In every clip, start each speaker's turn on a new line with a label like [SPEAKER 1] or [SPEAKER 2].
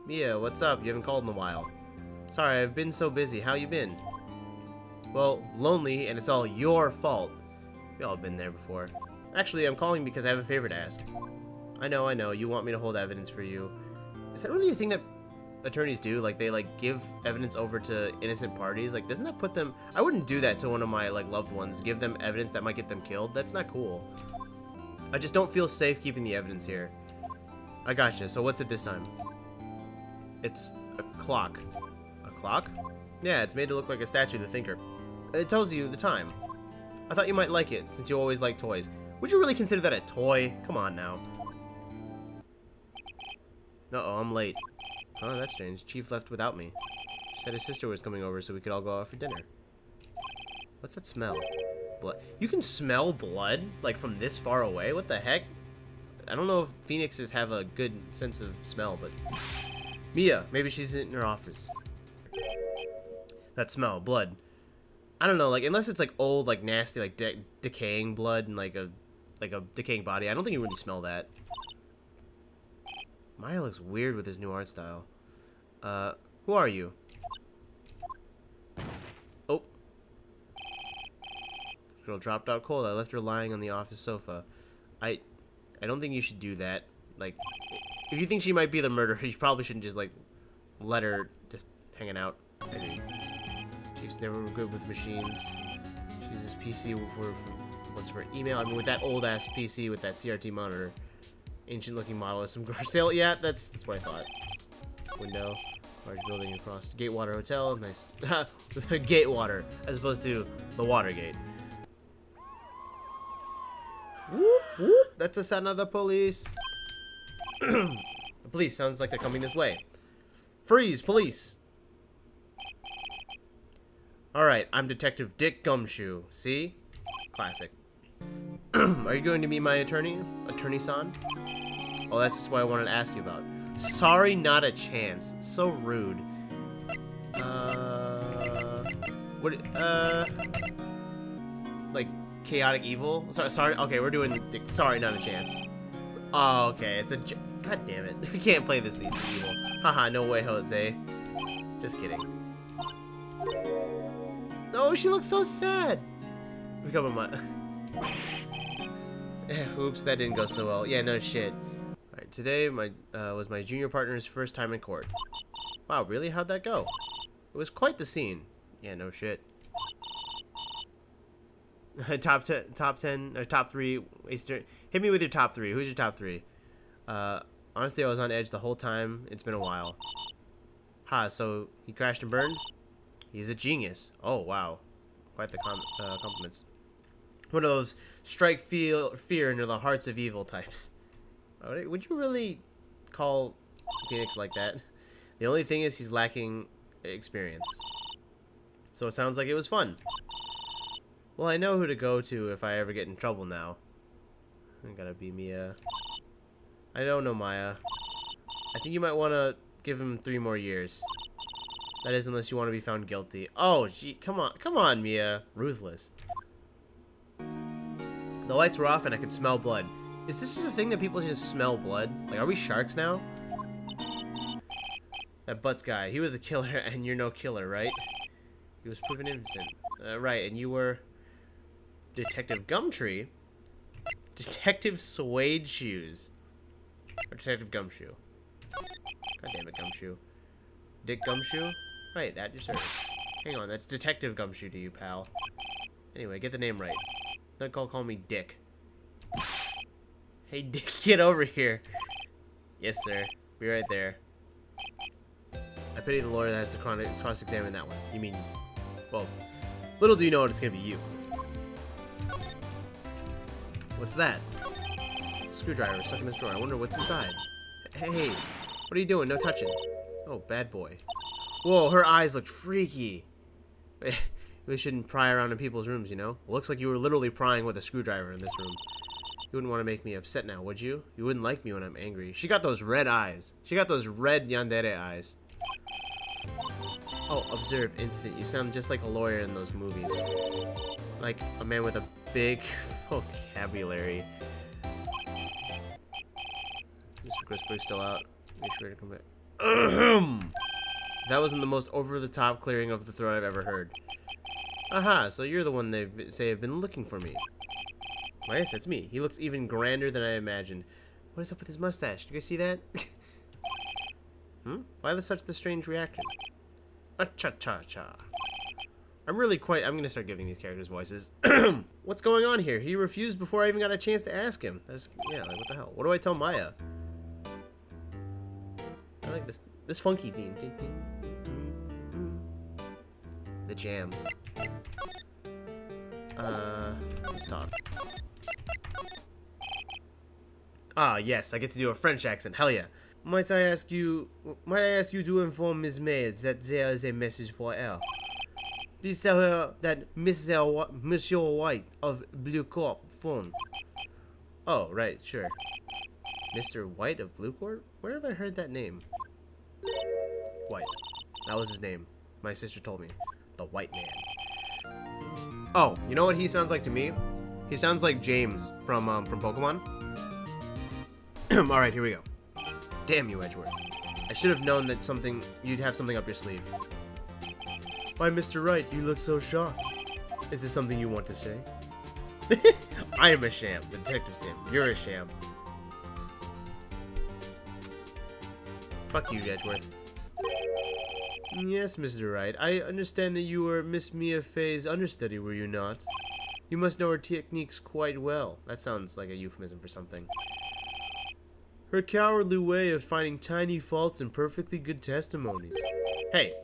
[SPEAKER 1] Mia, what's up? You haven't called in a while. Sorry, I've been so busy. How you been? Well, lonely, and it's all your fault. We all been there before. Actually, I'm calling because I have a favor to ask. I know, you want me to hold evidence for you. Is that really a thing that attorneys do? Like, they, like, give evidence over to innocent parties? Like, doesn't that put them... I wouldn't do that to one of my, like, loved ones. Give them evidence that might get them killed. That's not cool. I just don't feel safe keeping the evidence here. I gotcha. So what's it this time? It's a clock. A clock? Yeah, it's made to look like a statue of the thinker. It tells you the time. I thought you might like it, since you always like toys. Would you really consider that a toy? Come on now. Uh-oh, I'm late. Oh, that's strange. Chief left without me. She said his sister was coming over so we could all go out for dinner. What's that smell? Blood. You can smell blood? Like, from this far away? What the heck? I don't know if phoenixes have a good sense of smell, but... Mia, maybe she's in her office. That smell, blood. I don't know, like, unless it's, like, old, like, nasty, like, decaying blood and, like a decaying body. I don't think you really smell that. Maya looks weird with his new art style. Who are you? Oh. Girl dropped out cold. I left her lying on the office sofa. I don't think you should do that. Like, if you think she might be the murderer, you probably shouldn't just, like, let her just hanging out. I mean, Chief's never good with machines. She uses PC for email. I mean, with that old-ass PC with that CRT monitor. Ancient-looking model with some garage sale. Yeah, that's what I thought. Window. Large building across. Gatewater Hotel. Nice. Gatewater, as opposed to the Watergate. Whoop, whoop. That's the sound of the police. The police sounds like they're coming this way. Freeze, police. Alright, I'm Detective Dick Gumshoe. See? Classic. Are you going to be my attorney? Attorney-san? Oh, that's just what I wanted to ask you about. Sorry, not a chance. So rude. Like, chaotic evil? Sorry, okay, we're doing sorry, not a chance. Oh, okay, it's a... God damn it. We can't play this evil. Haha, no way, Jose. Just kidding. Oh, she looks so sad. Become a oops, that didn't go so well. Yeah, no shit. Alright, today was my junior partner's first time in court. Wow, really? How'd that go? It was quite the scene. Yeah, no shit. top 10, or top 3. Hit me with your top 3. Who's your top 3? Honestly, I was on edge the whole time. It's been a while. Ha, so he crashed and burned? He's a genius. Oh, wow. Quite the compliments. One of those strike fear into the hearts of evil types. Would you really call Phoenix like that? The only thing is he's lacking experience. So it sounds like it was fun. Well, I know who to go to if I ever get in trouble now. I gotta be Mia. I don't know Maya. I think you might want to give him 3 more years. That is, unless you want to be found guilty. Oh, gee, come on, Mia. Ruthless. The lights were off and I could smell blood. Is this just a thing that people just smell blood? Like, are we sharks now? That Butts guy, he was a killer and you're no killer, right? He was proven innocent. Right, and you were... Detective Gumtree? Detective Suede Shoes. Or Detective Gumshoe. God damn it, Gumshoe. Dick Gumshoe? Right, at your service. Hang on, that's Detective Gumshoe to you, pal. Anyway, get the name right. Don't call me Dick. Hey, Dick, get over here. Yes, sir. Be right there. I pity the lawyer that has to cross-examine that one. You mean... Well, little do you know it's gonna be you. What's that? Screwdriver stuck in this drawer. I wonder what's inside. Hey, what are you doing? No touching. Oh, bad boy. Whoa, her eyes looked freaky. We shouldn't pry around in people's rooms, you know? Looks like you were literally prying with a screwdriver in this room. You wouldn't want to make me upset now, would you? You wouldn't like me when I'm angry. She got those red eyes. She got those red yandere eyes. Oh, observe incident. You sound just like a lawyer in those movies. Like a man with a big vocabulary. Mr. Crispberg's still out. Make sure to come back. Ahem. That wasn't the most over-the-top clearing of the throat I've ever heard. Aha, so you're the one they say have been looking for me. Well, yes, that's me. He looks even grander than I imagined. What is up with his mustache? Do you guys see that? Why such the strange reaction? Cha-cha-cha. I'm gonna start giving these characters voices. What's going on here? He refused before I even got a chance to ask him. Yeah, like what the hell? What do I tell Maya? I like this funky theme. The jams. Let's talk. Ah, yes, I get to do a French accent. Hell yeah. Might I ask you to inform Ms. Mays that there is a message for her? Please tell her that Monsieur White of Blue Corp phone. Oh, right, sure. Mr. White of Blue Corp? Where have I heard that name? White. That was his name. My sister told me. The White Man. Oh, you know what he sounds like to me? He sounds like James from Pokemon. Alright, here we go. Damn you, Edgeworth. I should have known that you'd have something up your sleeve. Why, Mr. Wright, you look so shocked. Is this something you want to say? I am a sham, the Detective Sim. You're a sham. Fuck you, Edgeworth. Yes, Mr. Wright. I understand that you were Miss Mia Fey's understudy, were you not? You must know her techniques quite well. That sounds like a euphemism for something. Her cowardly way of finding tiny faults in perfectly good testimonies. Hey,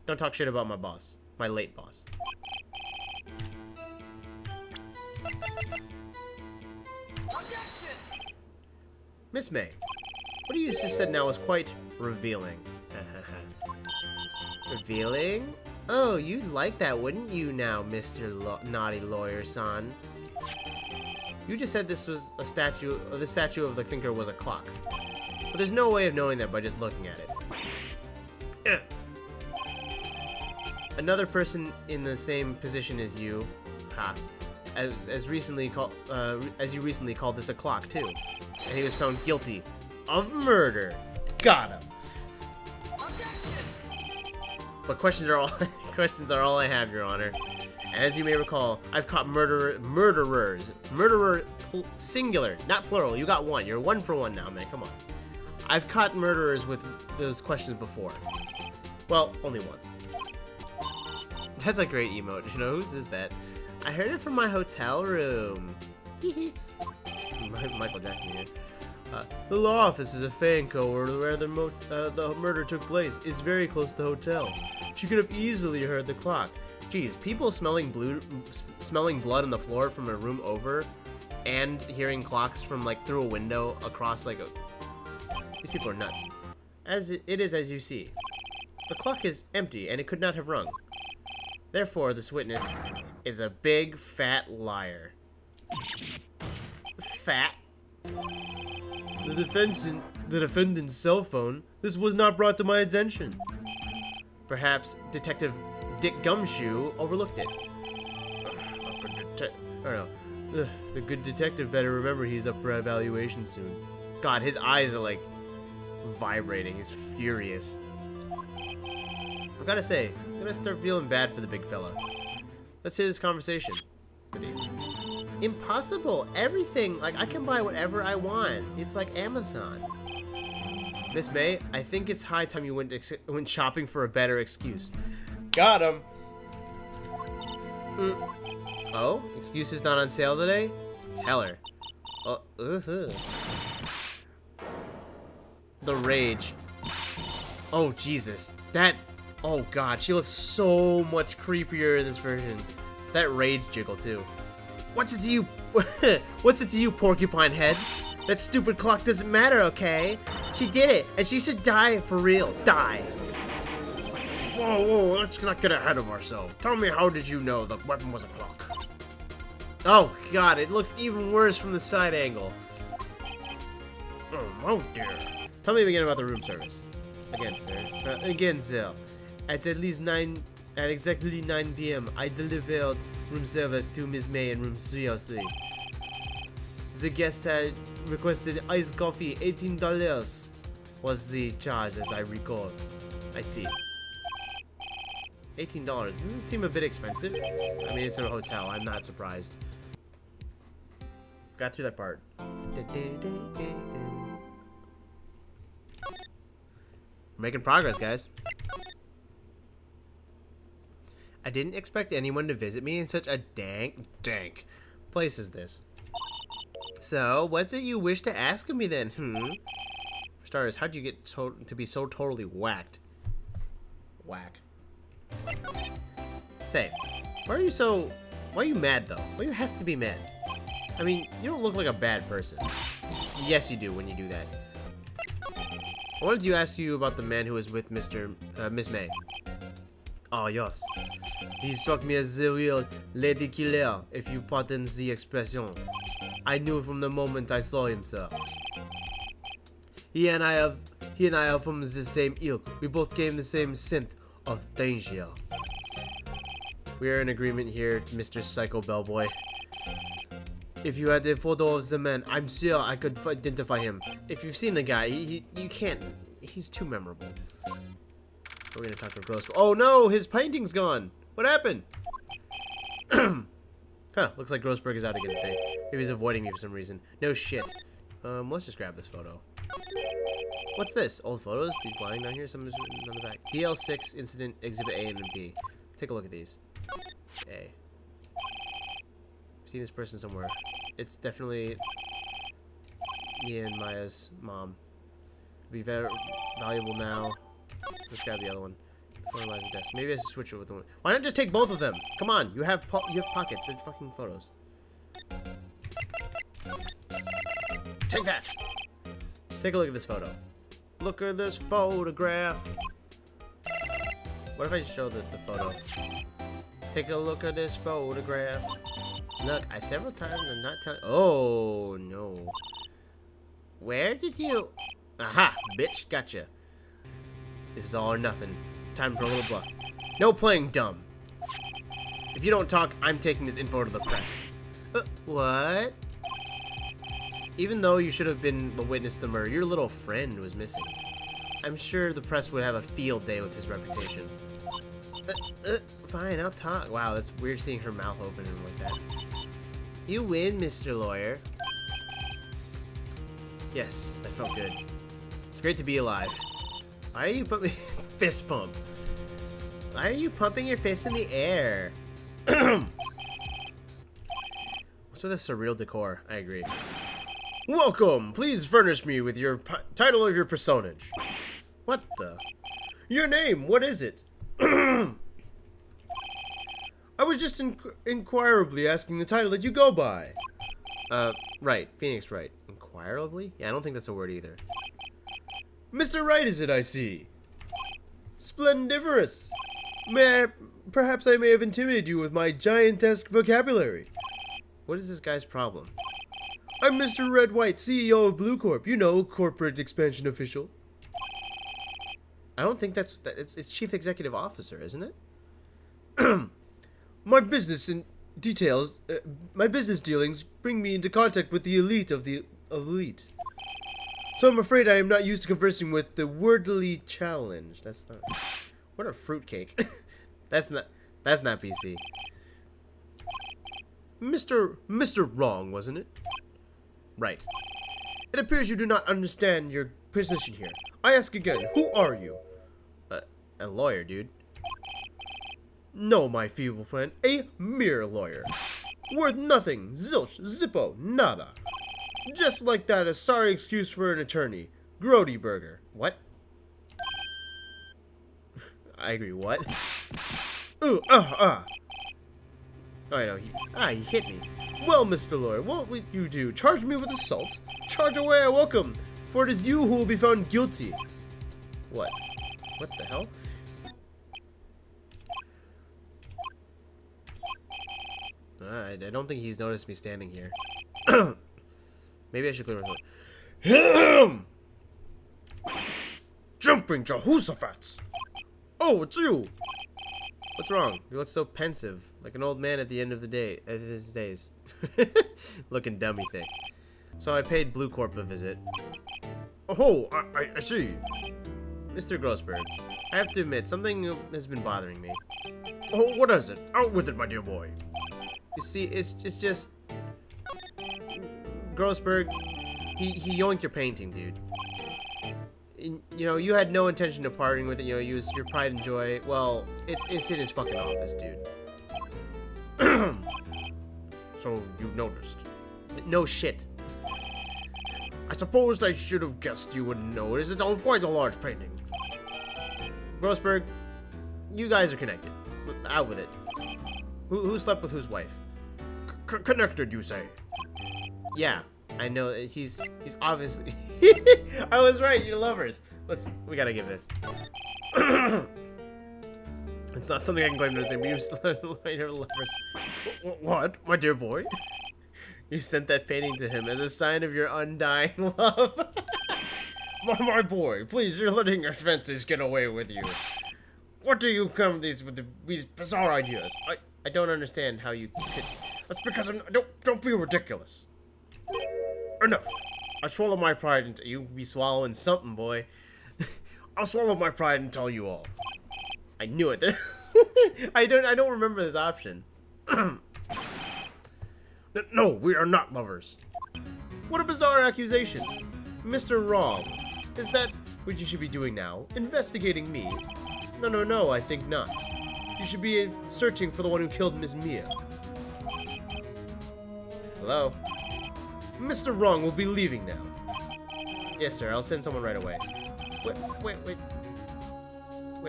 [SPEAKER 1] don't talk shit about my boss. My late boss. Miss May, what you just said now was quite revealing. Revealing? Oh, you'd like that, wouldn't you now, Mr. Naughty Lawyer-san? You just said this was a statue, or the statue of the thinker was a clock. But there's no way of knowing that by just looking at it. Another person in the same position as you, as you recently called this a clock too, and he was found guilty of murder. Got him. But questions are all I have, Your Honor. As you may recall, I've caught murderers, singular, not plural. You got one. You're 1 for 1 now, man. Come on. I've caught murderers with those questions before. Well, only once. That's a great emote. You know, whose is that? I heard it from my hotel room. Michael Jackson here. The law offices of Fanco, where the murder took place, is very close to the hotel. She could have easily heard the clock. Geez, people smelling blood on the floor from a room over, and hearing clocks from through a window across these people are nuts. It is as you see. The clock is empty, and it could not have rung. Therefore, this witness is a big fat liar. Fat. The defendant's cell phone. This was not brought to my attention. Perhaps Detective Dick Gumshoe overlooked it. The good detective better remember he's up for evaluation soon. God, his eyes are vibrating. He's furious. I gotta say, I'm gonna start feeling bad for the big fella. Let's hear this conversation. Impossible. Everything. I can buy whatever I want. It's like Amazon. Miss May, I think it's high time you went shopping for a better excuse. Got him. Oh, excuses not on sale today? Tell her. Oh, The rage. Oh, Jesus. Oh, God. She looks so much creepier in this version. That rage jiggle, too. What's it to you? What's it to you, porcupine head? That stupid clock doesn't matter, okay? She did it, and she should die for real. Die. Whoa, let's not get ahead of ourselves. Tell me, how did you know the weapon was a clock? Oh, God, it looks even worse from the side angle. Oh dear. Tell me again about the room service. Again, sir. Again, sir. At exactly 9 p.m., I delivered room service to Miss May in room 303. The guest had requested iced coffee, $18. was the charge, as I recall. I see. $18. Doesn't this seem a bit expensive? I mean, it's a hotel. I'm not surprised. Got through that part. We're making progress, guys. I didn't expect anyone to visit me in such a dank place as this. So, what's it you wish to ask of me then? For starters, how'd you get to be so totally whacked? Whack. Say, why are you mad though? Why do you have to be mad? I mean, you don't look like a bad person. Yes, you do when you do that. I wanted to ask you about the man who was with Miss May. Oh, yes. He struck me as the real lady killer, if you pardon the expression. I knew from the moment I saw him, sir. He and I are from the same ilk. We both came the same scent of danger. We are in agreement here, Mr. Psycho Bellboy. If you had a photo of the man, I'm sure I could identify him. If you've seen the guy, you can't. He's too memorable. We're gonna talk to Gross. Oh no, his painting's gone. What happened? Huh, looks like Grossberg is out again today. Maybe he's avoiding me for some reason. No shit. Let's just grab this photo. What's this? Old photos? These lying down here? Something's written on the back. DL6 Incident Exhibit A and B. Take a look at these. A. I've seen this person somewhere. It's definitely me and Maya's mom. Be very valuable now. Let's grab the other one. Finalize the desk. Maybe I should switch it with the one. Why not just take both of them? Come on, you have pockets. They're fucking photos. Take that. Take a look at this photo. Look at this photograph. What if I just show the photo? Take a look at this photograph. Look, I've several times. I'm not telling. Oh no. Where did you? Aha, bitch, gotcha. This is all or nothing. Time for a little bluff. No playing dumb. If you don't talk, I'm taking this info to the press. What? Even though you should have been the witness to the murder, your little friend was missing. I'm sure the press would have a field day with his reputation. Fine, I'll talk. Wow, that's weird seeing her mouth open and like that. You win, Mr. Lawyer. Yes, that felt good. It's great to be alive. Why are you pumping fist pump? Why are you pumping your fist in the air? What's with this surreal decor? I agree. Welcome! Please furnish me with your title of your personage. What the? Your name, what is it? I was just inquirably asking the title that you go by. Right. Phoenix Wright. Inquirably? Yeah, I don't think that's a word either. Mr. Wright is it, I see. Splendiferous. Perhaps I may have intimidated you with my giantesque vocabulary. What is this guy's problem? I'm Mr. Red White, CEO of Blue Corp. You know, corporate expansion official. I don't think it's Chief Executive Officer, isn't it? My business dealings bring me into contact with the elite of the elite. So I'm afraid I am not used to conversing with the wordly challenged. That's not. What a fruitcake. That's not PC. Mr. Wrong, wasn't it? Right. It appears you do not understand your position here. I ask again, who are you? A lawyer, dude. No, my feeble friend, a mere lawyer. Worth nothing, zilch, zippo, nada. Just like that, a sorry excuse for an attorney. Grody Burger. What? I agree, what? Ooh, Oh, I know, he hit me. Well, Mr. Lawyer, what would you do? Charge me with assault? Charge away, I welcome, for it is you who will be found guilty. What? What the hell? I don't think he's noticed me standing here. Maybe I should clear my throat. Him! Jumping Jehoshaphat! Oh, it's you! What's wrong? You look so pensive, like an old man at the end of the day, at his days. Looking dummy thing. So I paid Blue Corp a visit. Oh, I see. Mr. Grossberg, I have to admit, something has been bothering me. Oh, what is it? Out with it, my dear boy. You see, it's just... Grossberg, he yoinked your painting, dude. You know, you had no intention of parting with it, you know, use your pride and joy. Well, it's in his fucking office, dude. So, you noticed. No shit. I supposed I should have guessed you wouldn't notice. It's quite a large painting. Grossberg, you guys are connected. Out with it. Who slept with whose wife? Connected, you say? Yeah, I know. He's obviously... I was right, you're lovers. We gotta give this. It's not something I can claim to say, but you're lovers. What? My dear boy? You sent that painting to him as a sign of your undying love. My boy, please, you're letting your fences get away with you. What do you come with these bizarre ideas? I don't understand how you could... That's because don't be ridiculous. Enough. I swallow my pride and you be swallowing something, boy. I'll swallow my pride and tell you all. I knew it. I don't remember this option. No, we are not lovers. What a bizarre accusation. Mr. Wrong. Is that what you should be doing now? Investigating me? No, I think not. You should be searching for the one who killed Miss Mia. Hello? Mr. Wrong will be leaving now. Yes, sir. I'll send someone right away. Wait. Wait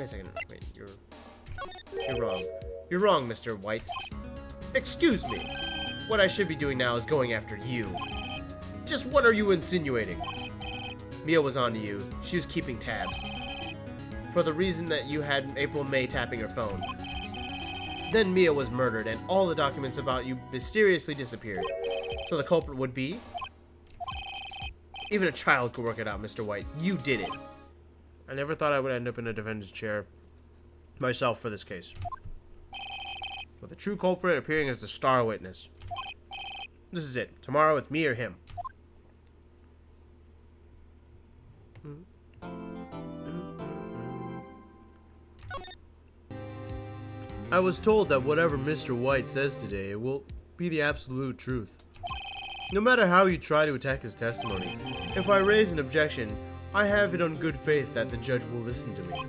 [SPEAKER 1] a second. Wait, you're wrong. You're wrong, Mr. White. Excuse me. What I should be doing now is going after you. Just what are you insinuating? Mia was onto you. She was keeping tabs. For the reason that you had April May tapping her phone. Then Mia was murdered and all the documents about you mysteriously disappeared. So the culprit would be? Even a child could work it out, Mr. White. You did it. I never thought I would end up in a defendant's chair myself for this case. With the true culprit appearing as the star witness. This is it. Tomorrow it's me or him. I was told that whatever Mr. White says today will be the absolute truth. No matter how you try to attack his testimony, if I raise an objection, I have it on good faith that the judge will listen to me.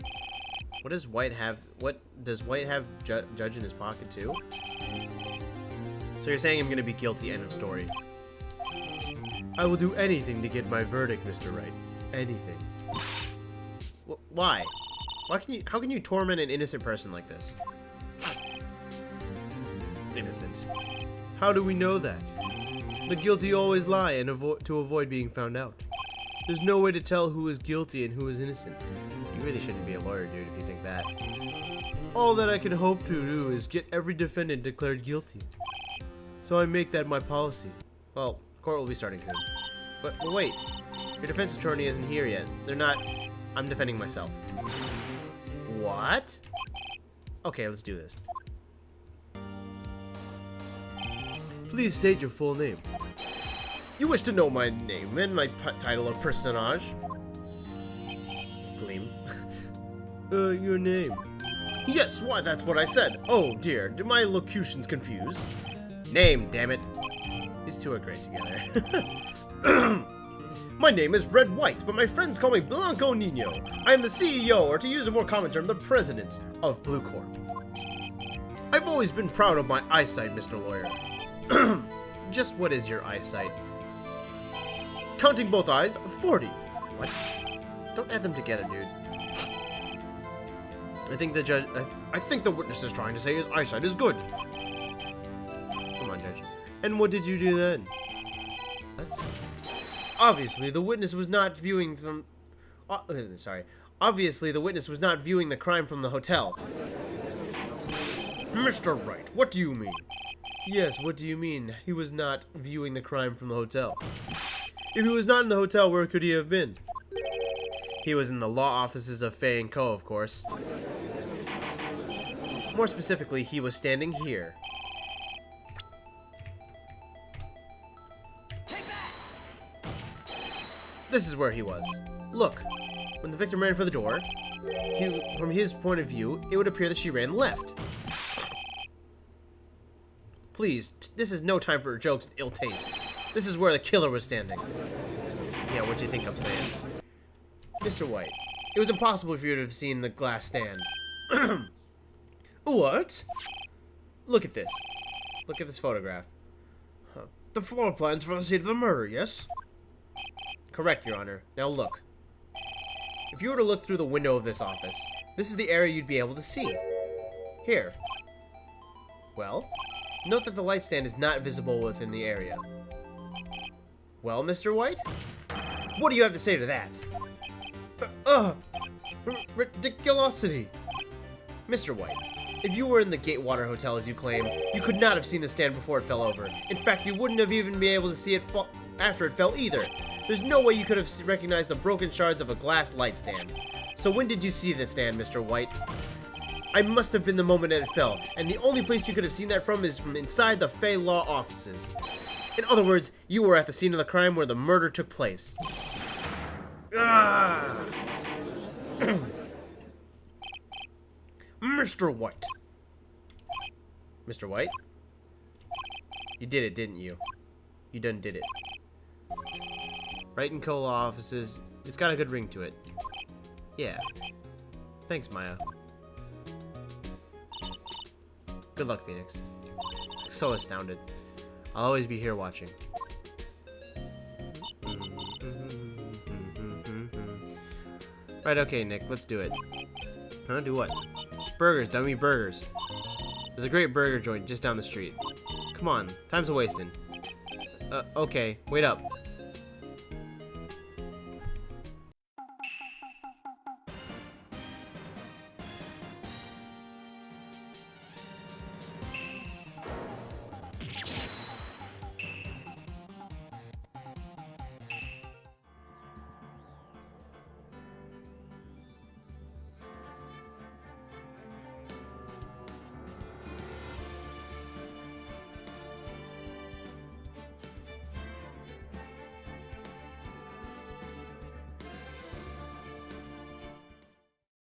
[SPEAKER 1] What does White have? What does White have? Judge in his pocket too? So you're saying I'm gonna be guilty? End of story. I will do anything to get my verdict, Mr. Wright. Anything. Why? Why can you? How can you torment an innocent person like this? Innocent. How do we know that? The guilty always lie and to avoid being found out. There's no way to tell who is guilty and who is innocent. You really shouldn't be a lawyer, dude, if you think that. All that I can hope to do is get every defendant declared guilty. So I make that my policy. Well, court will be starting soon. But wait, your defense attorney isn't here yet. They're not... I'm defending myself. What? Okay, let's do this. Please state your full name. You wish to know my name and my title of personage? Gleam. Your name. Yes, why, that's what I said. Oh dear, do my locutions confuse? Name, damn it. These two are great together. My name is Red White, but my friends call me Blanco Nino. I am the CEO, or to use a more common term, the president of Blue Corp. I've always been proud of my eyesight, Mr. Lawyer. Just what is your eyesight? Counting both eyes, 40. What? Don't add them together, dude. I think the judge... I think the witness is trying to say his eyesight is good. Come on, Judge. And what did you do then? What? Obviously, the witness was not viewing from... sorry. Obviously, the witness was not viewing the crime from the hotel. Mr. Wright, what do you mean? Yes, what do you mean? He was not viewing the crime from the hotel. If he was not in the hotel, where could he have been? He was in the law offices of Fay & Co., of course. More specifically, he was standing here. This is where he was. Look, when the victim ran for the door, from his point of view, it would appear that she ran left. Please, this is no time for jokes and ill taste. This is where the killer was standing. Yeah, what do you think I'm saying? Mr. White, it was impossible for you to have seen the glass stand. What? Look at this. Look at this photograph. Huh. The floor plans for the scene of the murder, yes? Correct, Your Honor. Now look. If you were to look through the window of this office, this is the area you'd be able to see. Here. Well, note that the light stand is not visible within the area. Well, Mr. White? What do you have to say to that? Ridiculosity! Mr. White, if you were in the Gatewater Hotel as you claim, you could not have seen the stand before it fell over. In fact, you wouldn't have even been able to see it after it fell either. There's no way you could have recognized the broken shards of a glass light stand. So when did you see the stand, Mr. White? I must have been the moment that it fell, and the only place you could have seen that from is from inside the Fey Law offices. In other words, you were at the scene of the crime where the murder took place. Mr. White. Mr. White? You did it, didn't you? You done did it. Wright & Co. Law offices. It's got a good ring to it. Yeah. Thanks, Maya. Good luck, Phoenix. So astounded. I'll always be here watching. Right, okay, Nick, let's do it. Huh? Do what? Burgers, dummy, burgers. There's a great burger joint just down the street. Come on, time's a wasting. Okay, wait up.